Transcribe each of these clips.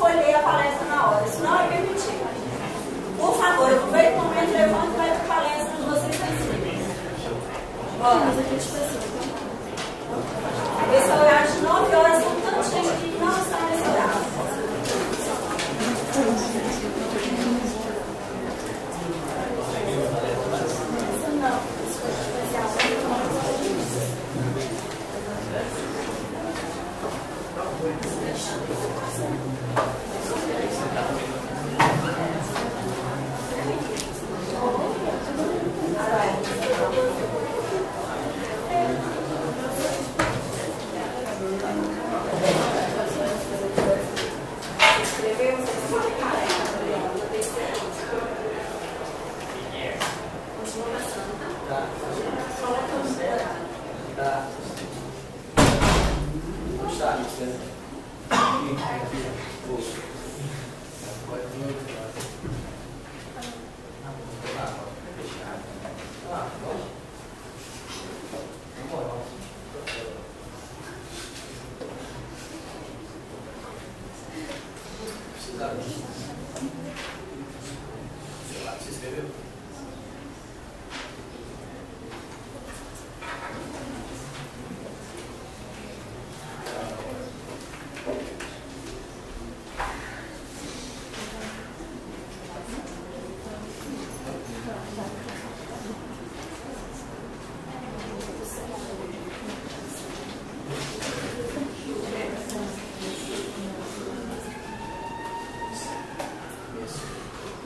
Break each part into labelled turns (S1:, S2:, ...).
S1: escolher a palestra na hora. Isso não é permitido. Por favor, aproveite o momento, levante e vai para a palestra de vocês assim. Vamos aqui de pessoa. Esse horário de 9 horas, são tanta gente que não está nesse horário.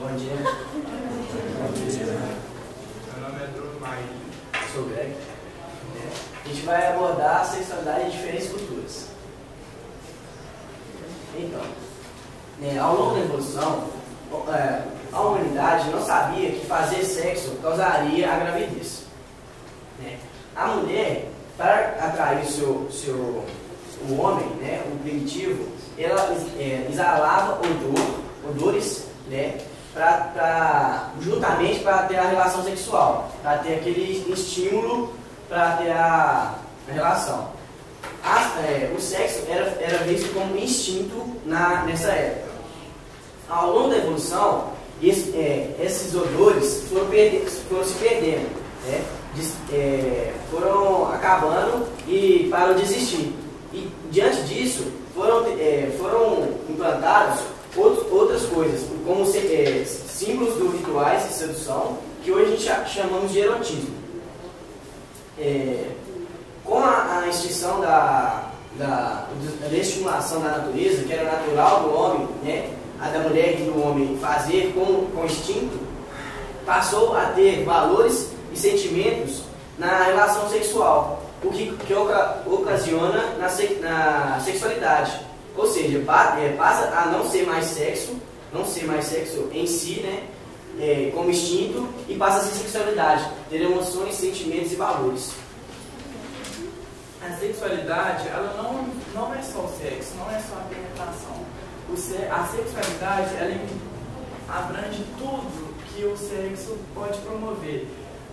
S2: Bom dia.
S3: Bom dia. Meu nome é Bruno Maí.
S2: Sou o Greg. A gente vai abordar a sexualidade em diferentes culturas. Então, ao longo da evolução, a humanidade não sabia que fazer sexo causaria a gravidez. A mulher, para atrair o homem, o primitivo, ela exalava odores, justamente para ter a relação sexual, para ter aquele estímulo para ter a relação. O sexo era visto como instinto nessa época. Ao longo da evolução, esses odores foram se perdendo, foram acabando e pararam de existir. E diante disso, foram implantados outras coisas, como símbolos do rituais de sedução, que hoje a gente chamamos de erotismo. Com a extinção da estimulação da natureza, que era natural do homem, a da mulher e do homem fazer com instinto, passou a ter valores e sentimentos na relação sexual, o que ocasiona na sexualidade. Ou seja, passa a não ser mais sexo em si, como instinto, e passa a ser sexualidade, ter emoções, sentimentos e valores.
S3: A sexualidade, ela não é só o sexo, não é só a penetração. A sexualidade, ela abrange tudo que o sexo pode promover.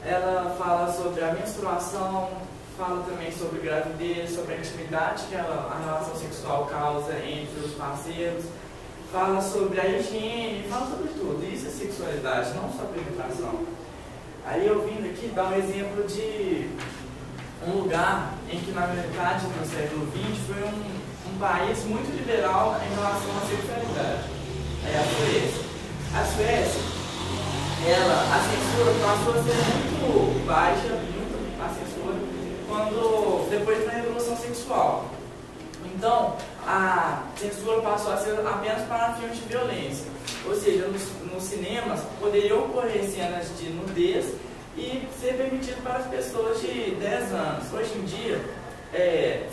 S3: Ela fala sobre a menstruação, fala também sobre gravidez, sobre a intimidade que a relação sexual causa entre os parceiros, fala sobre a higiene, fala sobre tudo. Isso é sexualidade, não só a penetração. Aí eu vim aqui dar um exemplo de um lugar em que na metade do século XX foi um país muito liberal em relação à sexualidade. É a Suécia. A Suécia, a censura passou a ser muito baixa, a censura, depois da Revolução Sexual. Então, a censura passou a ser apenas para filmes de violência. Ou seja, nos cinemas poderiam ocorrer cenas de nudez e ser permitido para as pessoas de 10 anos. Hoje em dia,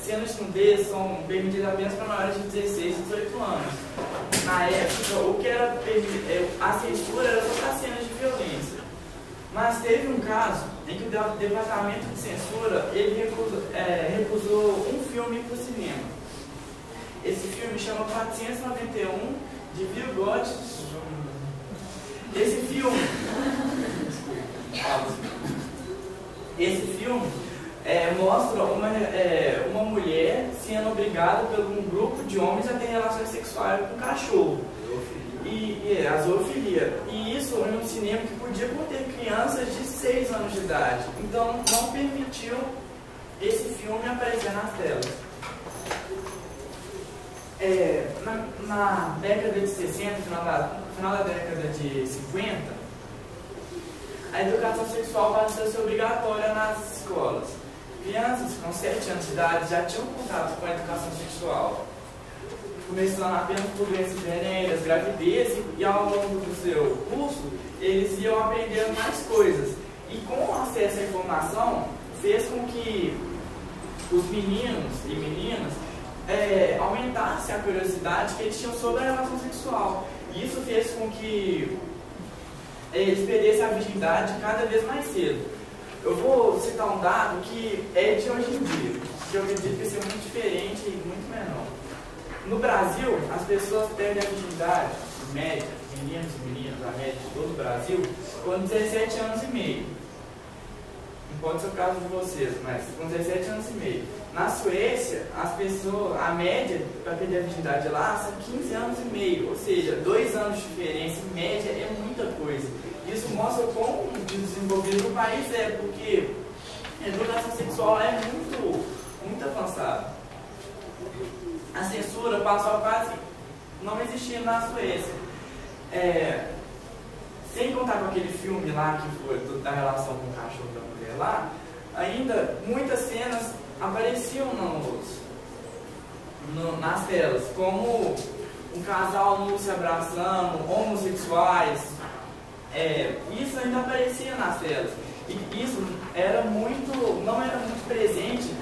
S3: cenas de nudez são permitidas apenas para maiores de 16 e 18 anos. Na época, o que era a censura era só para cenas de violência. Mas teve um caso em que o departamento de censura ele recusou um filme para o cinema. Esse filme chama 491 de Bill Gates. Esse filme mostra uma mulher sendo obrigada por um grupo de homens a ter relações sexuais com um cachorro. A zoofilia. E isso em um cinema que podia conter crianças de 6 anos de idade. Então não permitiu esse filme aparecer nas telas. Na década de 60, final da década de 50, a educação sexual passou a ser obrigatória nas escolas. Crianças com 7 anos de idade já tinham contato com a educação sexual, começando apenas por doenças venéreas, gravidez, e ao longo do seu curso, eles iam aprendendo mais coisas. E com o acesso à informação, fez com que os meninos e meninas aumentassem a curiosidade que eles tinham sobre a relação sexual. E isso fez com que eles perdessem a virgindade cada vez mais cedo. Eu vou citar um dado que é de hoje em dia, que eu acredito que seja muito diferente e muito menor. No Brasil, as pessoas perdem a virgindade, em média, meninos e meninas, a média de todo o Brasil, com 17 anos e meio. Não pode ser o caso de vocês, mas com 17 anos e meio. Na Suécia, a média para perder a virgindade lá são 15 anos e meio, ou seja, 2 anos de diferença em média é muita coisa. Isso mostra quão desenvolvido o país porque a educação sexual é muito avançada. A censura passou a quase não existir na Suécia. Sem contar com aquele filme lá que foi da relação com o cachorro da mulher lá, ainda muitas cenas apareciam nas telas, como um casal nu se abraçando, homossexuais. Isso ainda aparecia nas telas. E isso não era muito presente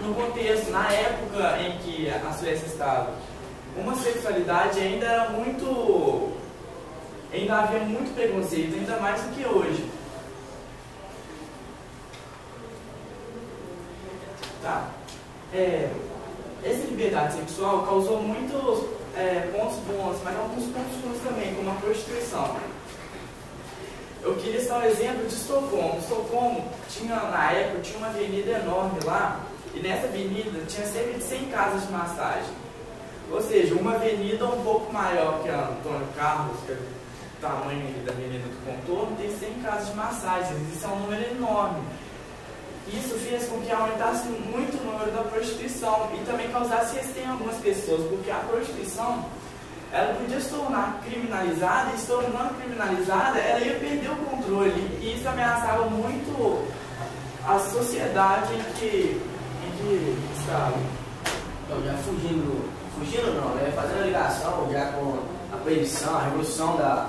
S3: no contexto, na época em que a Suécia estava. Homossexualidade ainda havia muito preconceito, ainda mais do que hoje. Tá. Essa liberdade sexual causou muitos pontos bons, mas alguns pontos ruins também, como a prostituição. Eu queria citar o exemplo de Estocolmo. Estocolmo na época, tinha uma avenida enorme lá, e nessa avenida tinha cerca de 100 casas de massagem. Ou seja, uma avenida um pouco maior que a Antônio Carlos, que é o tamanho da avenida do contorno, tem 100 casas de massagem. Isso é um número enorme. Isso fez com que aumentasse muito o número da prostituição e também causasse receio em algumas pessoas, porque a prostituição ela podia se tornar criminalizada, e se tornando criminalizada, ela ia perder o controle, e isso ameaçava muito a sociedade em que estava.
S2: Então, já fugindo não, né? Fazendo a ligação já com a proibição, a revolução das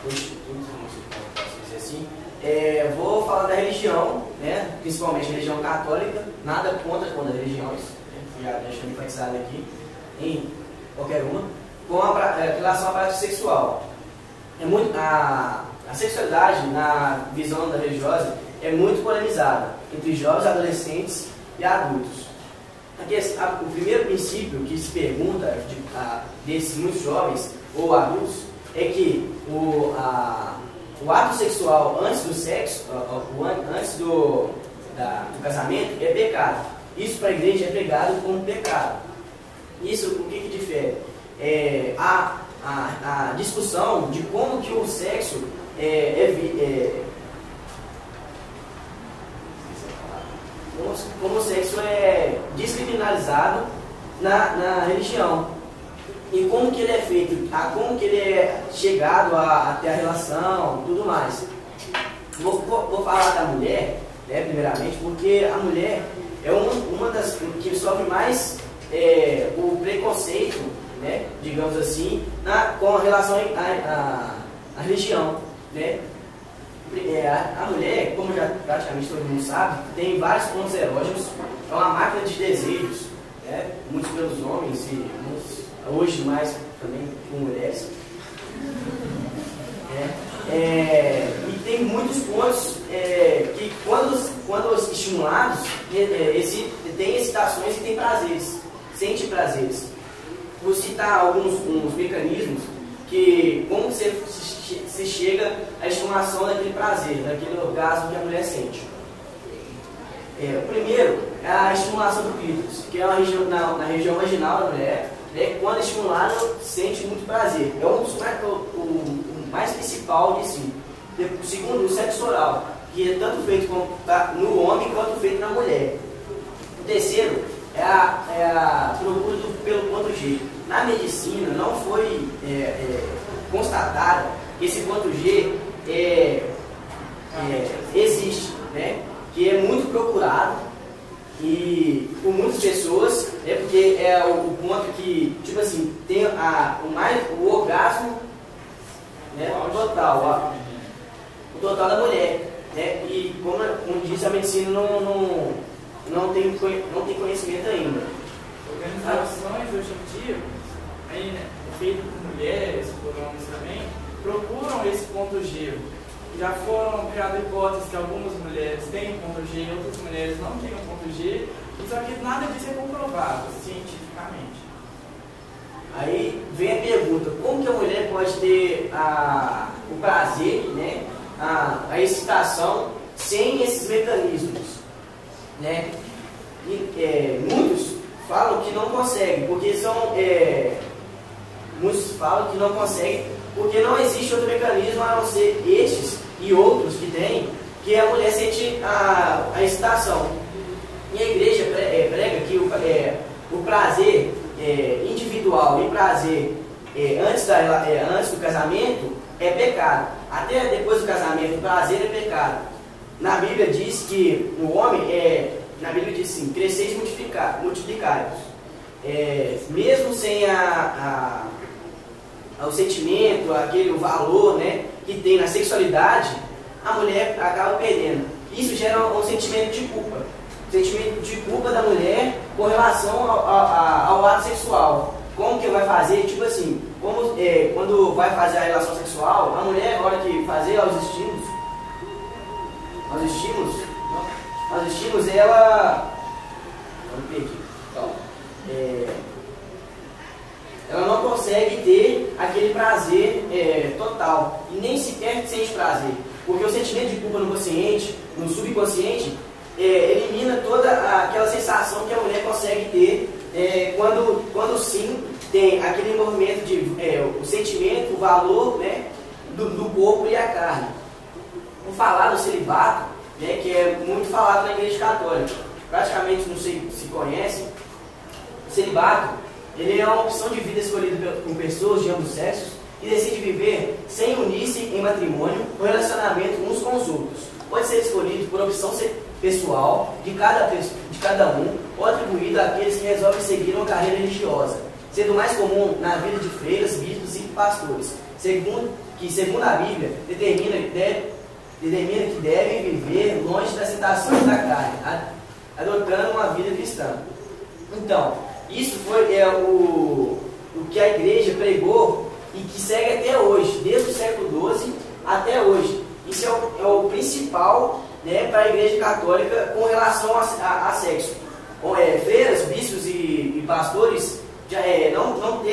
S2: prostitutas, como se pode dizer assim. Vou falar da religião, né? Principalmente a religião católica, nada contra as religiões, né? Já deixando enfatizado aqui, em qualquer uma, com a relação à prática sexual. A sexualidade, na visão da religiosa, é muito polarizada entre jovens, adolescentes e adultos. Aqui, o primeiro princípio que se pergunta desses muitos jovens ou adultos é que o ato sexual antes do sexo, antes do casamento, é pecado. Isso para a igreja é pregado como pecado. Isso o que difere? A discussão de como que o sexo como o sexo é descriminalizado na religião. E como que ele é feito, como que ele é chegado até a relação, tudo mais. Vou falar da mulher, né, primeiramente, porque a mulher é uma das que sofre mais o preconceito, né, digamos assim, com relação à religião, né. A mulher, como já praticamente todo mundo sabe, tem vários pontos erógenos, é uma máquina de desejos, né, muitos pelos homens e muitos, hoje mais também com mulheres. E tem muitos pontos que quando estimulados tem excitações e tem prazeres, sente prazeres. Vou citar uns mecanismos que, como você se chega à estimulação daquele prazer, daquele orgasmo que a mulher sente. O primeiro é a estimulação do clítoris, que é na região vaginal da mulher. Quando estimulada, sente muito prazer. É o mais principal de si. O segundo, o sexo oral, que é tanto feito no homem quanto feito na mulher. O terceiro é a procura pelo ponto G. Na medicina não foi constatado que esse ponto G existe, né? Que é muito procurado e por muitas pessoas, porque é o ponto que, tipo assim, tem o orgasmo, né, o total da mulher, né? E como diz a medicina, não tem conhecimento ainda.
S3: Organizações hoje em dia, aí, né, feitas por mulheres, por homens também, procuram esse ponto G. Já foram criadas hipóteses que algumas mulheres têm ponto G e outras mulheres não têm ponto G, só que nada disso é comprovado cientificamente.
S2: Aí vem a pergunta, como que a mulher pode ter o prazer, né, a excitação sem esses mecanismos, né? E, muitos falam que não conseguem, muitos falam que não conseguem porque não existe outro mecanismo a não ser estes e outros que tem, que a mulher sente a excitação. E a igreja prega que o prazer individual e prazer antes do casamento é pecado. Até depois do casamento, o prazer é pecado. Na Bíblia diz que o homem na Bíblia diz assim, cresceis e multiplicai-vos. Mesmo sem o sentimento, o valor, né, que tem na sexualidade, a mulher acaba perdendo. Isso gera um sentimento de culpa. Sentimento de culpa da mulher com relação ao ato sexual. Como que vai fazer? Tipo assim, quando vai fazer a relação sexual, a mulher, na hora que fazer aos estímulos, ela... ela não consegue ter aquele prazer total e nem sequer sente prazer, porque o sentimento de culpa no consciente, no subconsciente, elimina toda aquela sensação que a mulher consegue ter quando sim tem aquele envolvimento o sentimento, o valor, né, do corpo e a carne. Vou falar do celibato, né, que é muito falado na Igreja Católica, praticamente não sei se conhecem. O celibato, ele é uma opção de vida escolhida por pessoas de ambos sexos que decidem viver sem unir-se em matrimônio ou relacionamento uns com os outros. Pode ser escolhido por opção pessoal de cada um ou atribuído àqueles que resolvem seguir uma carreira religiosa, sendo mais comum na vida de freiras, bispos e pastores, segundo a Bíblia determina que devem viver longe das tentações da carne, adotando uma vida cristã. Então, isso foi o que a igreja pregou e que segue até hoje, desde o século XII até hoje. Isso é o principal, né, para a igreja católica com relação a sexo. Freiras, bispos e pastores já, não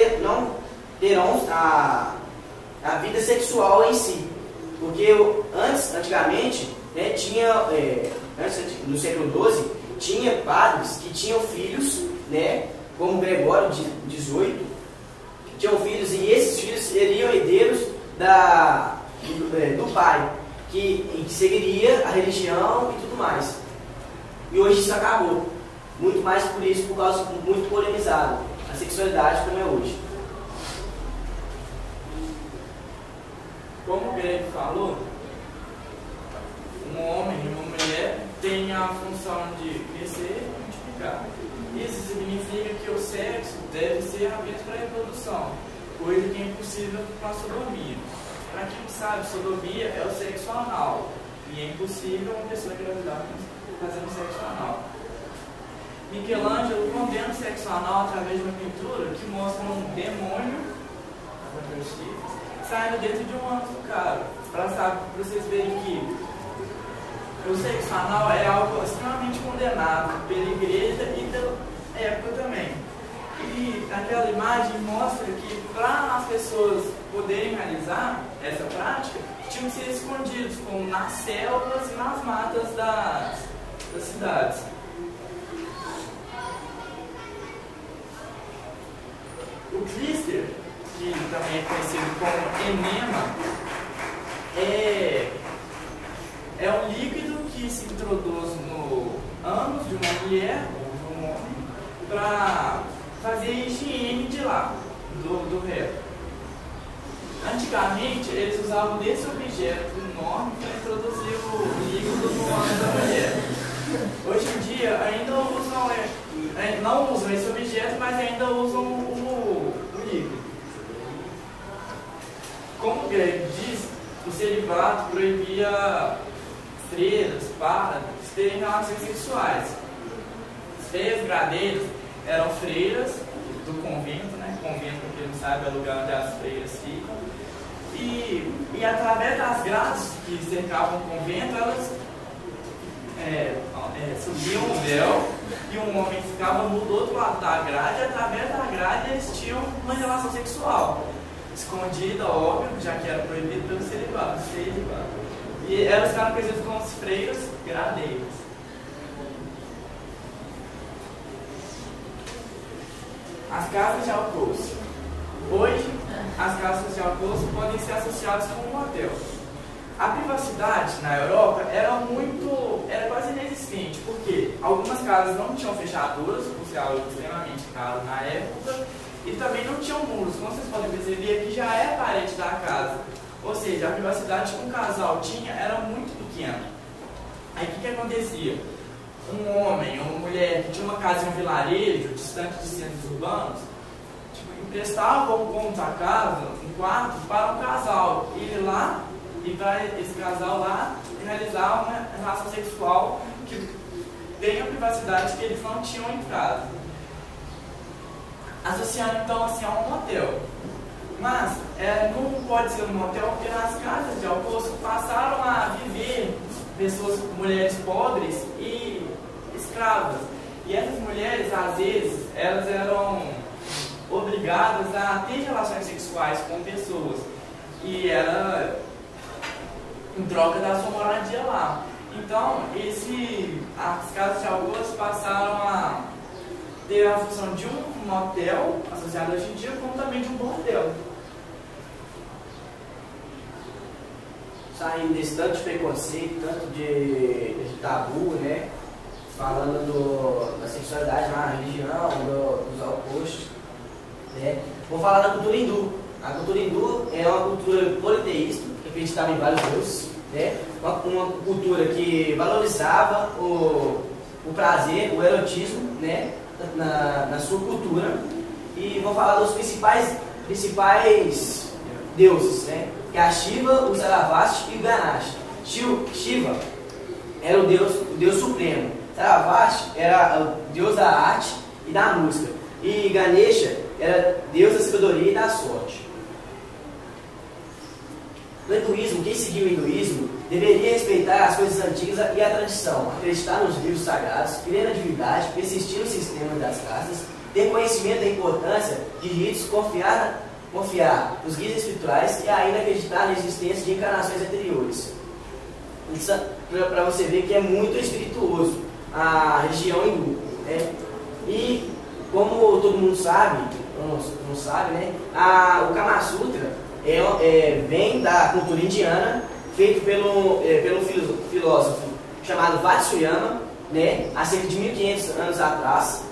S2: terão a vida sexual em si. Porque antigamente, né, no século XII, tinha padres que tinham filhos, né, como Gregório XVIII, que tinham filhos, e esses filhos seriam herdeiros do pai, que seguiria a religião e tudo mais. E hoje isso acabou. Muito mais por isso, por causa muito polemizado a sexualidade como é hoje.
S3: Como o Greg falou, um homem e uma mulher têm a função de crescer e multiplicar. Isso significa que o sexo deve ser apenas para a reprodução, coisa que é impossível com a sodomia. Para quem não sabe, sodomia é o sexo anal, e é impossível uma pessoa engravidar fazendo sexo anal. Michelangelo condena o sexo anal através de uma pintura que mostra um demônio saindo dentro de um ânus do cara, para vocês verem que o sexo anal é algo extremamente condenado pela igreja e pela época também. E aquela imagem mostra que para as pessoas poderem realizar, essa prática tinham que ser escondidos, como nas selvas e nas matas das cidades. O clíster, que também é conhecido como enema, é um líquido que se introduz no ânus de uma mulher ou de um homem para fazer a higiene de lá, do reto. Antigamente, eles usavam desse objeto enorme para introduzir o líquido no ânus da mulher. Hoje em dia, ainda não usam esse objeto, mas ainda usam o líquido. Como o Greg diz, o celibato proibia freiras, padres terem relações sexuais. As freiras gradeiras eram freiras do convento, né? Convento, para quem não sabe, é o lugar onde as freiras ficam. E através das grades que cercavam o convento, elas subiam o véu e um homem ficava no outro lado da grade, e através da grade eles tinham uma relação sexual. Escondida, óbvio, já que era proibido pelo celibato. E elas ficaram conhecidas como as freiras gradeiras. As casas de alcooce. Hoje, as casas de alcooce podem ser associadas com um motel. A privacidade na Europa era quase inexistente, porque algumas casas não tinham fechaduras, por ser algo extremamente caro na época, e também não tinham muros. Como vocês podem perceber, aqui já é a parede da casa. Ou seja, a privacidade que um casal tinha era muito pequena. Aí o que acontecia? Um homem ou uma mulher que tinha uma casa em um vilarejo, distante de centros urbanos, emprestava um cômodo da casa, um quarto, para um casal ir lá e para esse casal lá realizar uma relação sexual que tem a privacidade que eles não tinham em casa. Associando então assim a um motel. Mas não pode ser um motel porque nas casas de alcooce passaram a viver pessoas, mulheres pobres e escravas. E essas mulheres, às vezes, elas eram obrigadas a ter relações sexuais com pessoas. E era em troca da sua moradia lá. Então, as casas de alcooce passaram a ter a função de um motel, associado hoje em dia, como também de um bordel.
S2: Saindo desse tanto de preconceito, tanto de tabu, né? Falando da sexualidade na religião, dos alcoólicos, né? Vou falar da cultura hindu. A cultura hindu é uma cultura politeísta, que acreditava em vários deuses, né? Uma cultura que valorizava o prazer, o erotismo, né? Na sua cultura. E vou falar dos principais deuses, né? Que é a Shiva, o Saravasti e o Ganesh. Shiva era o deus supremo. Saravasti era o deus da arte e da música. E Ganesha era deus da sabedoria e da sorte. No hinduísmo, quem seguiu o hinduísmo deveria respeitar as coisas antigas e a tradição, acreditar nos livros sagrados, crer na divindade, persistir no sistema das castas, ter conhecimento da importância de ritos, confiar nos guias espirituais e ainda acreditar na existência de encarnações anteriores. Isso para você ver que é muito espirituoso a religião hindu, né? E como todo mundo sabe, não sabe, né? O Kama Sutra vem da cultura indiana, feito pelo filósofo chamado Vatsyayana, né? Há cerca de 1500 anos atrás.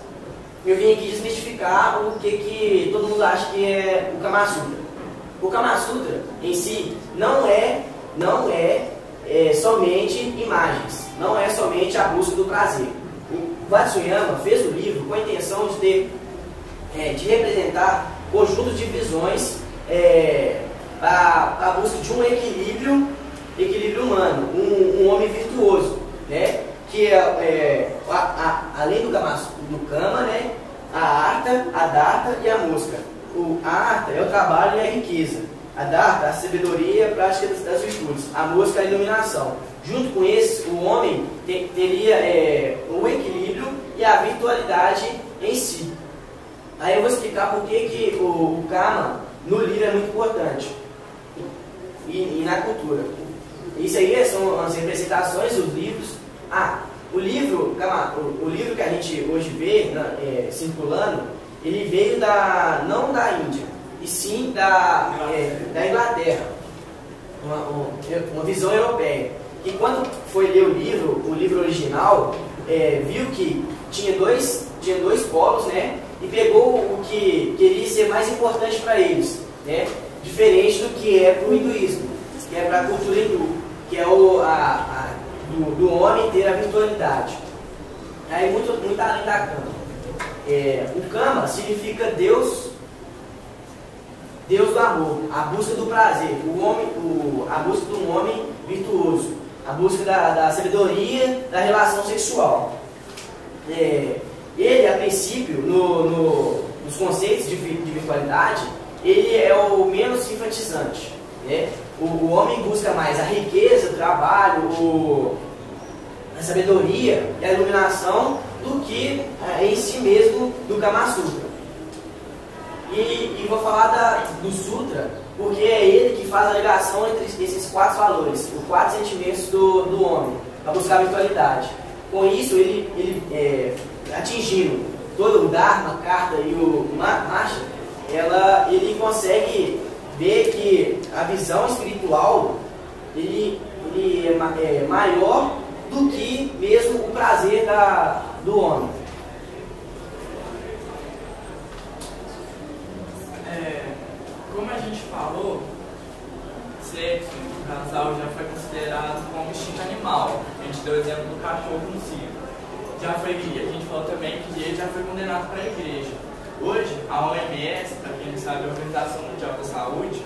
S2: Eu vim aqui desmistificar o que todo mundo acha que é o Kama Sutra. O Kama Sutra em si não é somente imagens, não é somente a busca do prazer. O Vatsyayana fez o livro com a intenção de representar conjuntos de visões a busca de um equilíbrio humano, um homem virtuoso, né? Que além do Kama, né? A Artha, a Dharta e a música. A Artha é o trabalho e a riqueza. A Dharta, a sabedoria e a prática das virtudes. A música, a iluminação. Junto com esse, o homem teria o equilíbrio e a virtualidade em si. Aí eu vou explicar por que o Kama no livro é muito importante. e na cultura. Isso aí são as representações dos livros. O livro que a gente hoje vê circulando, ele veio não da Índia, e sim da Inglaterra, uma visão europeia. E quando foi ler o livro original, viu que tinha dois polos, né? E pegou o que queria ser mais importante para eles, né? Diferente do que é para o hinduísmo, que é para a cultura hindu, que é do homem ter a virtualidade. Aí muito além da cama. O Kama significa Deus do amor, a busca do prazer, a busca de um homem virtuoso, a busca da sabedoria da relação sexual. Ele, a princípio, nos conceitos de virtualidade, ele é o menos enfatizante, né? O homem busca mais a riqueza, o trabalho, a sabedoria e a iluminação do que em si mesmo do Kama Sutra. E vou falar do Sutra, porque é ele que faz a ligação entre esses 4 valores, os 4 sentimentos do homem, para buscar a virtualidade. Com isso, ele atingindo todo o Dharma, Karta e o Moksha, ele consegue ver que a visão espiritual ele é maior do que mesmo o prazer do homem.
S3: Como a gente falou, sexo no casal já foi considerado como instinto animal. A gente deu o exemplo do cachorro no circo. A gente falou também que ele já foi condenado para a igreja. Hoje, a OMS, para quem não sabe, a Organização Mundial da Saúde,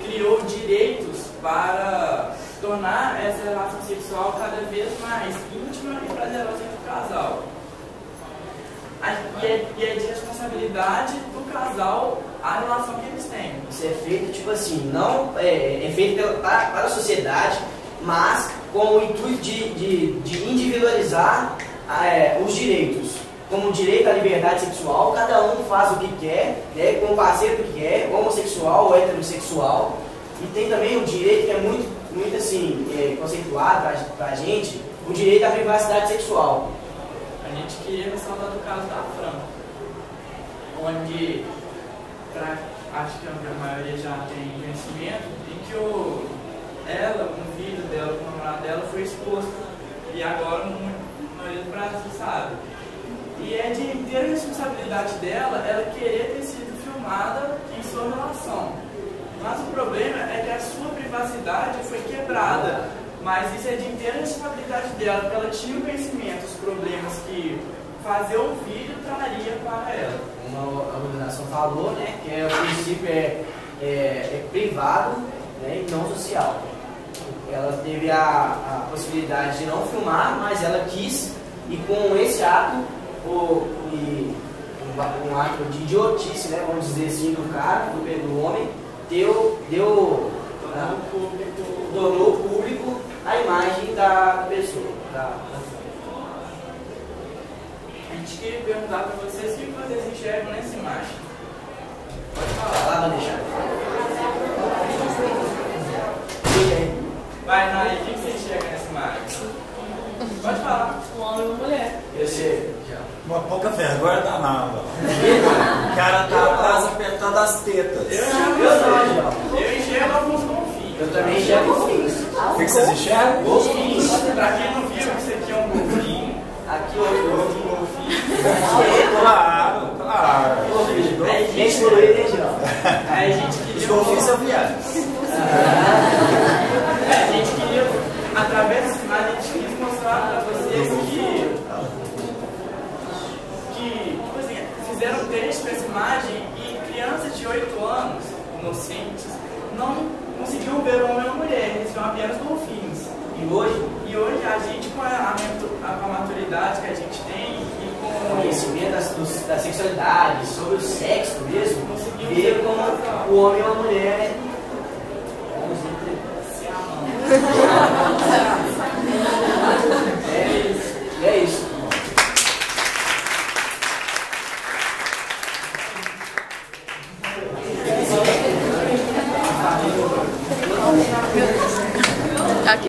S3: criou direitos para tornar essa relação sexual cada vez mais íntima e prazerosa entre o casal. E é de responsabilidade do casal a relação que eles têm.
S2: Isso é feito, tipo assim, não é feito para a sociedade, mas com o intuito de individualizar os direitos. Como o direito à liberdade sexual, cada um faz o que quer, né, com o parceiro que quer, homossexual ou heterossexual. E tem também um direito que é muito assim, conceituado para a gente, o direito à privacidade sexual.
S3: A gente queria ressaltar do caso da Fran, onde, acho que a maioria já tem conhecimento, em que o filho dela, o namorado dela, foi exposto. E agora no maioria do Brasil sabe. E é de inteira responsabilidade dela ela querer ter sido filmada em sua relação. Mas o problema é que a sua privacidade foi quebrada. Mas isso é de inteira responsabilidade dela, porque ela tinha o conhecimento dos problemas que fazer um filho traria para ela.
S2: Como a organização falou, né, que o princípio é privado, né, e não social. Ela teve a possibilidade de não filmar, mas ela quis, e com esse ato, um ato de idiotice, né, vamos dizer assim, do cara, do homem, tornou público a imagem da pessoa.
S3: A gente queria perguntar para vocês o que vocês enxergam nessa imagem. Pode falar.
S2: Lá, vou deixar.
S3: Vai, Nai, o que você enxerga nessa imagem? Pode falar.
S1: Um homem e uma mulher.
S2: Eu sei, já.
S4: Uma pouca vergonha danada. O cara tá apertando as tetas.
S3: Eu enxergo alguns golfinhos.
S2: Eu também enxergo golfinhos.
S4: O que vocês enxergam?
S2: Golfinhos.
S3: Pra quem não viu, isso aqui é um golfinho.
S2: Aqui outro
S3: golfinho.
S4: Claro.
S2: Gente poluída, hein, Geraldo?
S3: Aí a gente queria.
S4: Os golfinhos são viados.
S3: A gente queria, através dessa imagem, a gente quis mostrar para vocês que fizeram um texto com essa imagem e crianças de 8 anos, inocentes, não conseguiam ver o homem e a mulher, eles viam apenas golfinhos.
S2: E hoje
S3: A gente, com a maturidade que a gente tem e com
S2: o conhecimento da sexualidade, sobre o sexo mesmo,
S3: conseguimos
S2: ver como o homem e a mulher
S3: se amando.